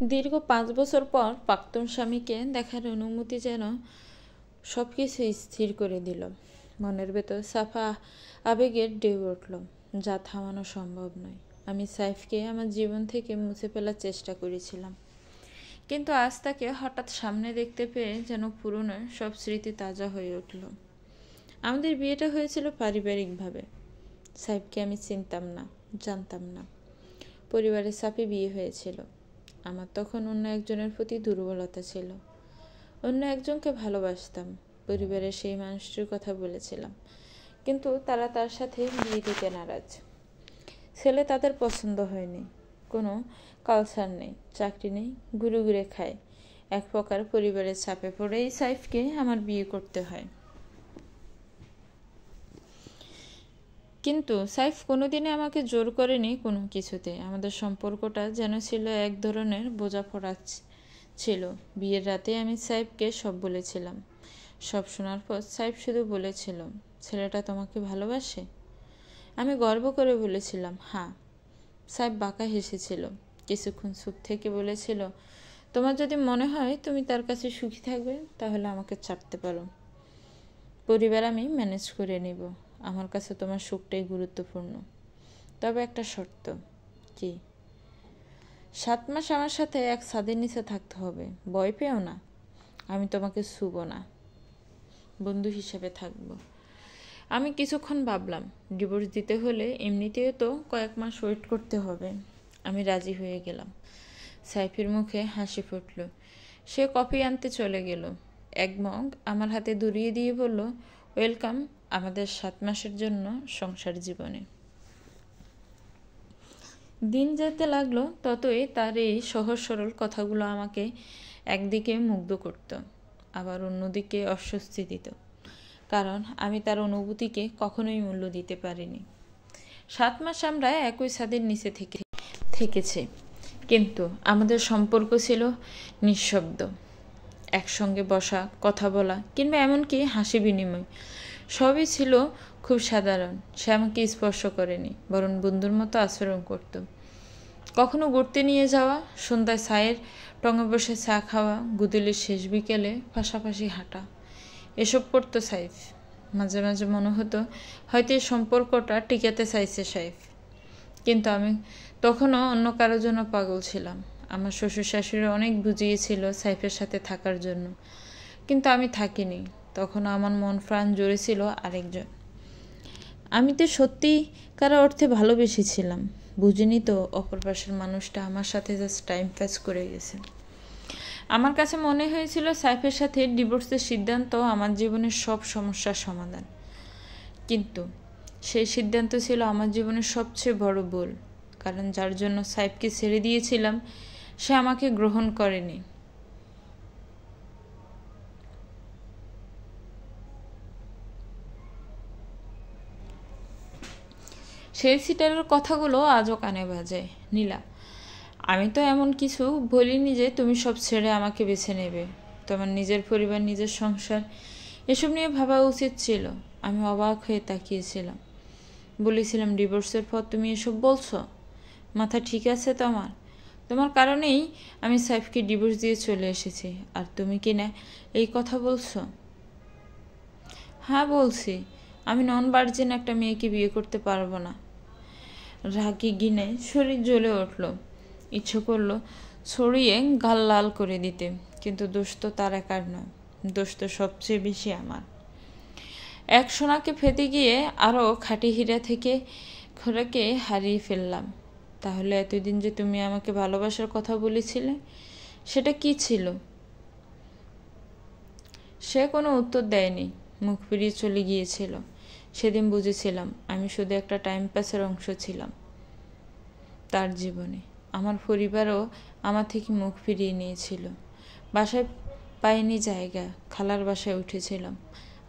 দীর্ঘ 5 বছর পর প্রাক্তন স্বামীকে দেখার অনুমতি যেন সব কিছু স্থির করে দিল। মনের ভেতর সাফা আবেগের ঢেউ উঠল, যা থামানো সম্ভব নয়। আমি সাইফকে আমার জীবন থেকে মুছে ফেলার চেষ্টা করেছিলাম, কিন্তু আজ তাকে হঠাৎ সামনে দেখতে পেয়ে যেন পুরনো সব স্মৃতি তাজা হয়ে উঠল। আমাদের বিয়েটা হয়েছিল পারিবারিকভাবে। সাইফকে আমি চিনতাম না, জানতাম না। পরিবারের চাপে বিয়ে হয়েছিল। আমার তখন অন্য একজনের প্রতি দুর্বলতা ছিল। অন্য একজনকে ভালোবাসতাম। পরিবারের সেই মানুষটির কথা বলেছিলাম, কিন্তু তারা তার সাথে বিয়ে দিতে নারাজ। ছেলে তাদের পছন্দ হয়নি, কোনো কালচার নেই, চাকরি নেই, ঘুরে ঘুরে খায়। এক প্রকার পরিবারের চাপে পড়েই সাইফকে আমার বিয়ে করতে হয়। কিন্তু সাইফ কোনোদিনই আমাকে জোর করেনি কোনো কিছুতে। আমাদের সম্পর্কটা যেন ছিল এক ধরনের বোঝাপড়া ছিল। বিয়ের রাতে আমি সাইফকে সব বলেছিলাম। সব শোনার পর সাইফ শুধু বলেছিল, ছেলেটা তোমাকে ভালোবাসে? আমি গর্ব করে বলেছিলাম, হ্যাঁ। সাইফ বাঁকা হেসেছিল, কিছুক্ষণ চুপ থেকে বলেছিল, তোমার যদি মনে হয় তুমি তার কাছে সুখী থাকবে, তাহলে আমাকে ছাড়তে পারো। পরিবার আমি ম্যানেজ করে নেব। আমার কাছে তোমার সুখটাই গুরুত্বপূর্ণ। তবে একটা শর্ত। কি? 7 মাস আমার সাথে এক ছাদের নিচে থাকতে হবে। ভয় পেও না, আমি তোমাকে ছুব না, বন্ধু হিসেবে থাকবো। আমি কিছুক্ষণ ভাবলাম, ডিভোর্স দিতে হলে এমনিতেও তো কয়েক মাস ওয়েট করতে হবে। আমি রাজি হয়ে গেলাম। সাইফের মুখে হাসি ফুটল। সে কফি আনতে চলে গেল। এক মগ আমার হাতে ধরিয়ে দিয়ে বলল, ওয়েলকাম আমাদের 7 মাসের জন্য সংসার জীবনে। দিন যেতে লাগলো, ততই তার এই সহজ সরল কথাগুলো আমাকে একদিকে মুগ্ধ করত, আবার অন্যদিকে অস্বস্তি দিত, কারণ আমি তার অনুভূতিকে কখনোই মূল্য দিতে পারিনি। 7 মাস আমরা একই ছাদের নিচে থেকেছি, কিন্তু আমাদের সম্পর্ক ছিল নিঃশব্দ। একসঙ্গে বসা, কথা বলা, কিংবা এমনকি হাসি বিনিময় সবই ছিল খুব সাধারণ। সে আমাকে স্পর্শ করেনি, বরং বন্ধুর মতো আচরণ করত। কখনো ঘুরতে নিয়ে যাওয়া, সন্ধ্যায় চায়ের টঙে বসে চা খাওয়া, গুদুলের শেষ বিকেলে পাশাপাশি হাঁটা, এসব করতো সাইফ। মাঝে মাঝে মনে হতো হয়তো এই সম্পর্কটা টিকাতে চাইছে সাইফ, কিন্তু আমি তখনও অন্য কারোর জন্য পাগল ছিলাম। আমার শ্বশুর শাশুড়ি অনেক বুঝিয়েছিল সাইফের সাথে থাকার জন্য, কিন্তু আমি থাকিনি। তখন আমার মন প্রাণ জুড়ে ছিল আরেকজন। আমি তো সত্যিকার অর্থে ভালোবেসেছিলাম। বুঝিনি তো অপর পাশের মানুষটা আমার সাথে জাস্ট টাইম পাস করে গেছে। আমার কাছে মনে হয়েছিল সাইফের সাথে ডিভোর্সের সিদ্ধান্ত আমার জীবনের সব সমস্যার সমাধান, কিন্তু সেই সিদ্ধান্ত ছিল আমার জীবনের সবচেয়ে বড় ভুল। কারণ যার জন্য সাইফকে ছেড়ে দিয়েছিলাম, সে আমাকে গ্রহণ করেনি। সেই সিটারের কথাগুলো আজও কানে বাজে। নীলা, আমি তো এমন কিছু বলিনি যে তুমি সব ছেড়ে আমাকে বেছে নেবে। তোমার নিজের পরিবার, নিজের সংসার, এসব নিয়ে ভাবা উচিত ছিল। আমি অবাক হয়ে তাকিয়েছিলাম। বলেছিলাম, ডিভোর্সের পর তুমি এসব বলছো? মাথা ঠিক আছে তোমার? তোমার কারণেই আমি সাইফকে ডিভোর্স দিয়ে চলে এসেছি, আর তুমি কি না এই কথা বলছো? হ্যাঁ বলছি। আমি নন ভার্জিন একটা মেয়েকে বিয়ে করতে পারবো না। রাগে গিনে শরীর জ্বলে উঠল। ইচ্ছে করলো ছড়িয়ে গাল লাল করে দিতে, কিন্তু দোষ তো তার একার নয়, দোষ তো সবচেয়ে বেশি আমার। এক সোনাকে ফেতে গিয়ে আরও খাঁটি হীরা থেকে খোরাকে হারিয়ে ফেললাম। তাহলে এতদিন যে তুমি আমাকে ভালোবাসার কথা বলেছিলে, সেটা কি ছিল? সে কোনো উত্তর দেয়নি, মুখ ফিরিয়ে চলে গিয়েছিল। সেদিন বুঝেছিলাম আমি শুধু একটা টাইম পাসের অংশ ছিলাম তার জীবনে। আমার পরিবারও আমার থেকে মুখ ফিরিয়ে নিয়েছিল। বাসায় পাইনি জায়গা, খালার বাসায় উঠেছিলাম।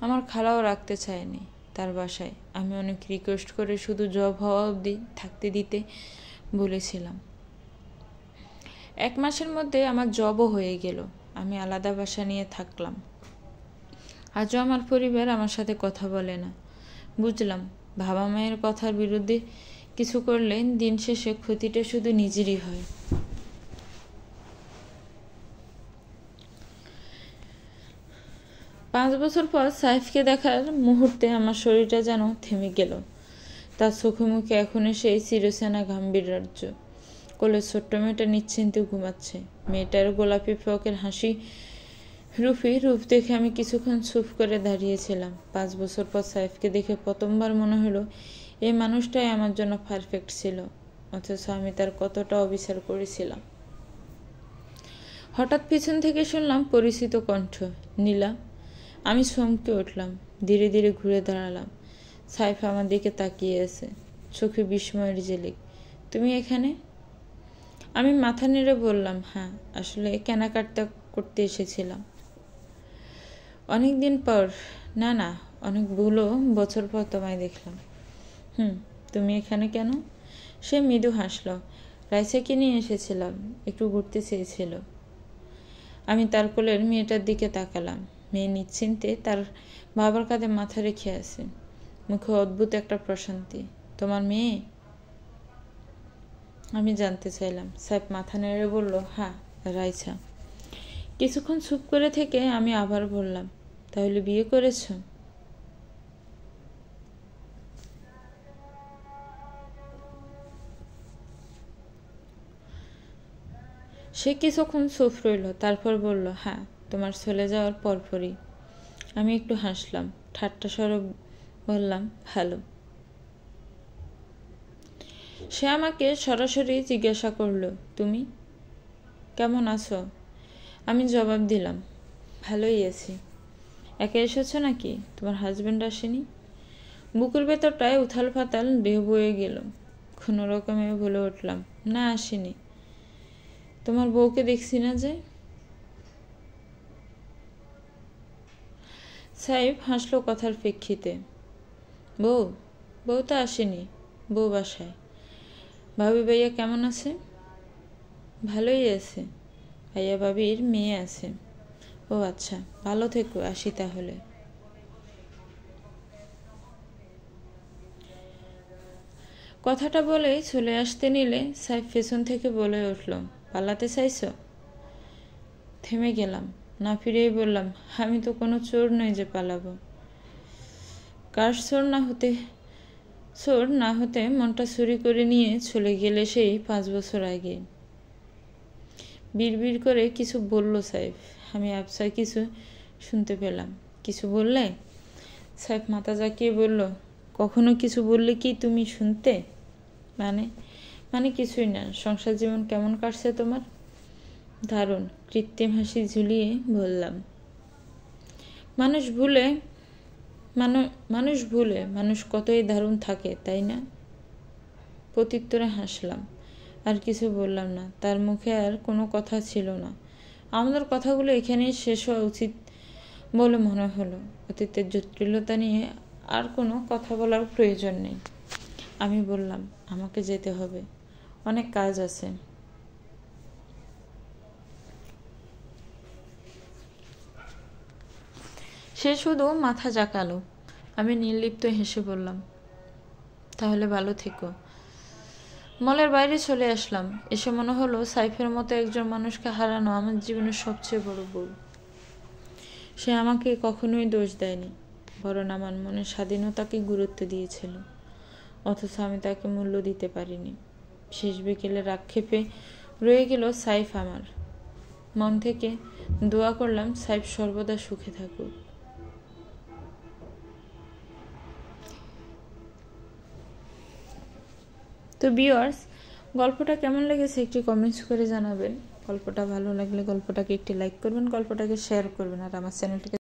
আমার খালাও রাখতে চায়নি তার বাসায়। আমি অনেক রিকোয়েস্ট করে শুধু জব হওয়া অবধি থাকতে দিতে বলেছিলাম। 1 মাসের মধ্যে আমার জবও হয়ে গেল। আমি আলাদা বাসা নিয়ে থাকলাম। আজও আমার পরিবার আমার সাথে কথা বলে না। বুঝলাম, বাবা মায়ের কথার বিরুদ্ধে কিছু করলে দিন শেষে ক্ষতিটা শুধু নিজেরই হয়। 5 বছর পর সাইফকে দেখার মুহূর্তে আমার শরীরটা যেন থেমে গেল। তার চোখে মুখে এখনো সেই চিরচেনা গাম্ভীর্য। কোলে ছোট্ট মেয়েটা নিশ্চিন্তে ঘুমাচ্ছে। মেয়েটার গোলাপি ফ্রকের হাসি রূপী রূপ দেখে আমি কিছুক্ষণ চুপ করে দাঁড়িয়েছিলাম। 5 বছর পর সাইফকে দেখে প্রথমবার মনে হলো এই মানুষটাই আমার জন্য পারফেক্ট ছিল, অথচ আমি তার কতটা অবিচার করেছিলাম। হঠাৎ পিছন থেকে শুনলাম পরিচিত কণ্ঠ, নীলা। আমি চমকে উঠলাম, ধীরে ধীরে ঘুরে দাঁড়ালাম। সাইফ আমার দিকে তাকিয়ে আছে, চোখে বিস্ময়ের ঝিলিক। তুমি এখানে? আমি মাথা নেড়ে বললাম, হ্যাঁ, আসলে কেনাকাটা করতে এসেছিলাম। অনেক দিন পর? না, অনেকগুলো বছর পর তোমায় দেখলাম। তুমি এখানে কেন? সে মৃদু হাসল। রাইসাকে নিয়ে এসেছিলাম, একটু ঘুরতে চেয়েছিল। আমি তার কোলের মেয়েটার দিকে তাকালাম। মেয়ে নিশ্চিন্তে তার বাবার কাঁধে মাথা রেখে আছে, মুখে অদ্ভুত একটা প্রশান্তি। তোমার মেয়ে? আমি জানতে চাইলাম। সাইফ মাথা নেড়ে বলল, হ্যাঁ, রাইসা। কিছুক্ষণ চুপ করে থেকে আমি আবার বললাম, তাহলে বিয়ে করেছ? সে কিছুক্ষণ চুপ রইল, তারপর বলল, হ্যাঁ, তোমার চলে যাওয়ার পরপরই। আমি একটু হাসলাম, ঠাট্টা স্বরে বললাম, ভালো। সে আমাকে সরাসরি জিজ্ঞাসা করল, তুমি কেমন আছো? আমি জবাব দিলাম, ভালোই আছি। একা এসেছো নাকি? তোমার হাজবেন্ড আসেনি? বুকের ভেতরটায় উথাল পাতাল দেহ বয়ে গেল। কোনো রকমে বলে উঠলাম, না, আসেনি। তোমার বউকে দেখছি না যে? সাইফ হাসলো কথার প্রেক্ষিতে। বউ তো আসেনি, বউ বাসায়। ভাবি ভাইয়া কেমন আছে? ভালোই আছে। ভাইয়া ভাবির মেয়ে আছে। ও আচ্ছা, ভালো থেকো, আসি তাহলে। কথাটা বলেই চলে আসতে নিলে সাইফ পেছন থেকে বলে উঠল, পালাতে চাইছো? থেমে গেলাম, না ফিরেই বললাম, আমি তো কোনো চোর নই যে পালাবো। কার চোর না হতে মনটা চুরি করে নিয়ে চলে গেলে সেই 5 বছর আগে। বিড়বিড় করে কিছু বলল সাইফ। আমি আবছা কিছু শুনতে পেলাম। কিছু বললে? সাইফ মাথা জাকিয়ে বলল, কখনো কিছু বললে কি তুমি শুনতে? মানে কিছুই না। সংসার জীবন কেমন কাটছে তোমার? দারুণ, কৃত্রিম হাসি ঝুলিয়ে বললাম। মানুষ কতই দারুণ থাকে, তাই না? প্রত্যুত্তরে হাসলাম। আর কিছু বললাম না। তার মুখে আর কোনো কথা ছিল না। আমাদের কথাগুলো এখানেই শেষ হওয়া উচিত বলে মনে হলো। অতীতের জটিলতা নিয়ে আর কোনো কথা বলার প্রয়োজন নেই। আমি বললাম, আমাকে যেতে হবে, অনেক কাজ আছে। সে শুধু মাথা জাকালো। আমি নির্লিপ্ত হেসে বললাম, তাহলে ভালো থেকো। মলের বাইরে চলে আসলাম। এসে মনে হলো সাইফের মতো একজন মানুষকে হারানো আমার জীবনের সবচেয়ে বড় ভুল। সে আমাকে কখনোই দোষ দেয়নি, বরং আমার মনের স্বাধীনতাকে গুরুত্ব দিয়েছিল। অথচ আমি তাকে মূল্য দিতে পারিনি। শেষ বিকেলের আক্ষেপে রয়ে গেল সাইফ। আমার মন থেকে দোয়া করলাম সাইফ সর্বদা সুখে থাকুক। তো ভিউয়ার্স, গল্পটা কেমন লেগেছে একটি কমেন্টস করে জানাবেন। গল্পটা ভালো লাগলে গল্পটাকে একটি লাইক করবেন, গল্পটাকে শেয়ার করবেন, আর আমার চ্যানেলটিকে